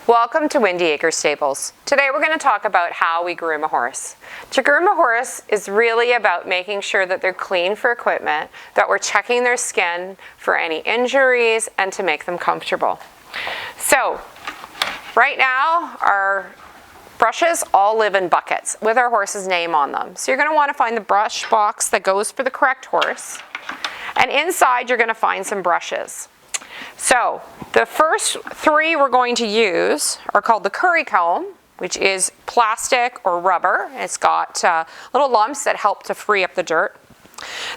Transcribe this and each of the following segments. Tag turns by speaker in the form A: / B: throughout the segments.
A: Welcome to Windy Acres Stables. Today we're going to talk about how we groom a horse. To groom a horse is really about making sure that they're clean for equipment, that we're checking their skin for any injuries, and to make them comfortable. So, right now our brushes all live in buckets with our horse's name on them. So you're going to want to find the brush box that goes for the correct horse. And inside you're going to find some brushes. So the first three we're going to use are called the curry comb, which is plastic or rubber. It's got little lumps that help to free up the dirt.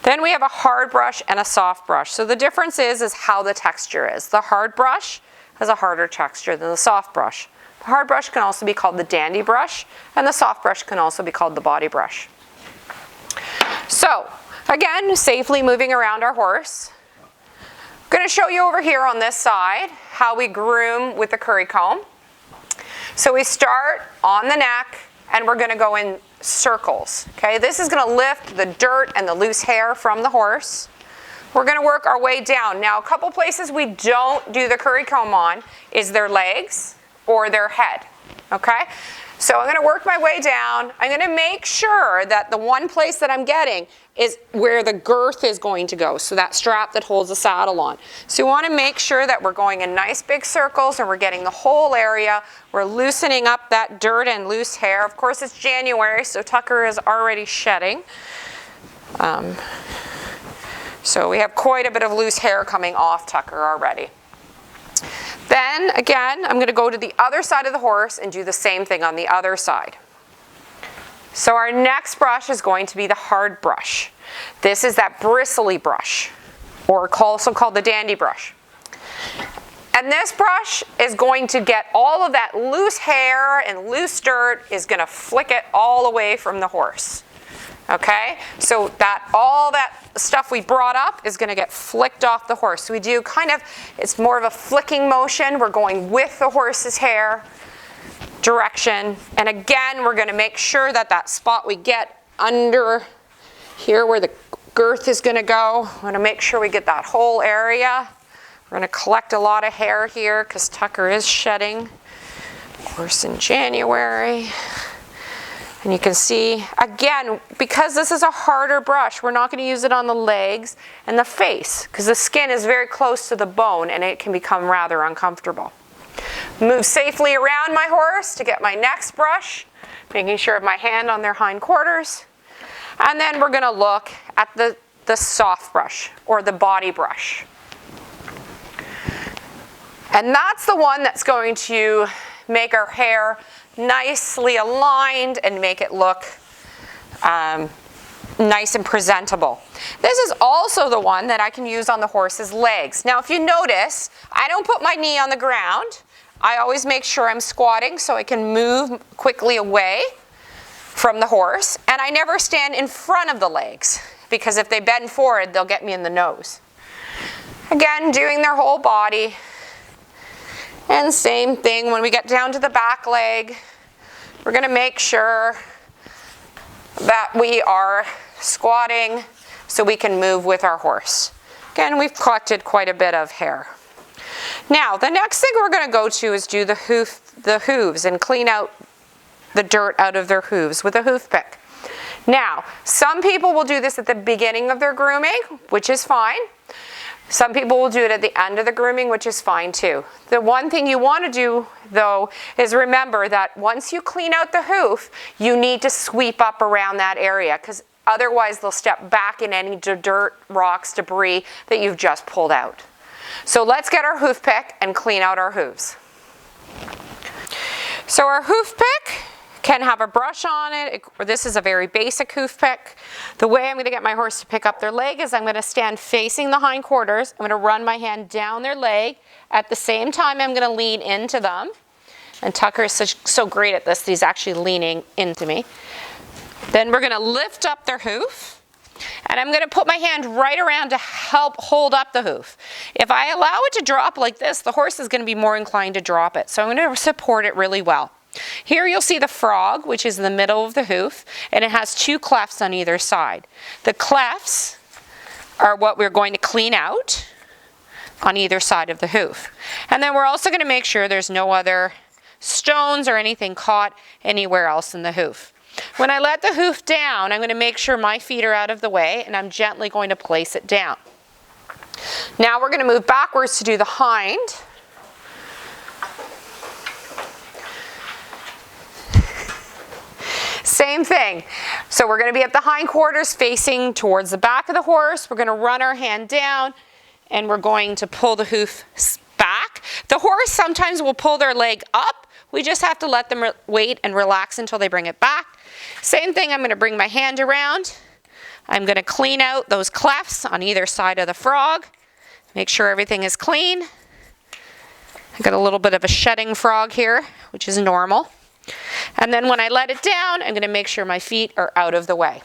A: Then we have a hard brush and a soft brush. So the difference is how the texture is. The hard brush has a harder texture than the soft brush. The hard brush can also be called the dandy brush, and the soft brush can also be called the body brush. So again, safely moving around our horse. I'm going to show you over here on this side how we groom with the curry comb. So we start on the neck and we're going to go in circles. Okay, this is going to lift the dirt and the loose hair from the horse. We're going to work our way down. Now, a couple places we don't do the curry comb on is their legs or their head. Okay, so I'm going to work my way down. I'm going to make sure that the one place that I'm getting is where the girth is going to go, so that strap that holds the saddle on. So you want to make sure that we're going in nice big circles and we're getting the whole area. We're loosening up that dirt and loose hair. Of course, it's January, so Tucker is already shedding. So we have quite a bit of loose hair coming off Tucker already. Then again, I'm going to go to the other side of the horse and do the same thing on the other side. So our next brush is going to be the hard brush. This is that bristly brush, or also called the dandy brush. And this brush is going to get all of that loose hair and loose dirt, is going to flick it all away from the horse. Okay, so that all that stuff we brought up is going to get flicked off the horse. So we do it's more of a flicking motion. We're going with the horse's hair direction. And again, we're going to make sure that that spot we get under here where the girth is going to go, we're going to make sure we get that whole area. We're going to collect a lot of hair here because Tucker is shedding, of course, in January. And you can see, again, because this is a harder brush, we're not going to use it on the legs and the face because the skin is very close to the bone and it can become rather uncomfortable. Move safely around my horse to get my next brush, making sure I have my hand on their hindquarters. And then we're going to look at the soft brush or the body brush. And that's the one that's going to make our hair nicely aligned and make it look nice and presentable. This is also the one that I can use on the horse's legs. Now, if you notice, I don't put my knee on the ground. I always make sure I'm squatting so I can move quickly away from the horse. And I never stand in front of the legs because if they bend forward, they'll get me in the nose. Again, doing their whole body. And same thing when we get down to the back leg. We're going to make sure that we are squatting so we can move with our horse. Again, we've collected quite a bit of hair. Now, the next thing we're going to go to is do the hooves and clean out the dirt out of their hooves with a hoof pick. Now, some people will do this at the beginning of their grooming, which is fine. Some people will do it at the end of the grooming, which is fine too. The one thing you want to do, though, is remember that once you clean out the hoof, you need to sweep up around that area because otherwise they'll step back in any dirt, rocks, debris that you've just pulled out. So let's get our hoof pick and clean out our hooves. So our hoof pick can have a brush on it. This is a very basic hoof pick. The way I'm going to get my horse to pick up their leg is I'm going to stand facing the hindquarters. I'm going to run my hand down their leg. At the same time, I'm going to lean into them. And Tucker is so great at this that he's actually leaning into me. Then we're going to lift up their hoof. And I'm going to put my hand right around to help hold up the hoof. If I allow it to drop like this, the horse is going to be more inclined to drop it. So I'm going to support it really well. Here you'll see the frog, which is in the middle of the hoof, and it has two clefts on either side. The clefts are what we're going to clean out on either side of the hoof. And then we're also going to make sure there's no other stones or anything caught anywhere else in the hoof. When I let the hoof down, I'm going to make sure my feet are out of the way, and I'm gently going to place it down. Now we're going to move backwards to do the hind. Same thing. So we're going to be at the hindquarters facing towards the back of the horse. We're going to run our hand down and we're going to pull the hoof back. The horse sometimes will pull their leg up. We just have to let them wait and relax until they bring it back. Same thing, I'm going to bring my hand around. I'm going to clean out those clefts on either side of the frog. Make sure everything is clean. I got a little bit of a shedding frog here, which is normal. And then when I let it down, I'm going to make sure my feet are out of the way.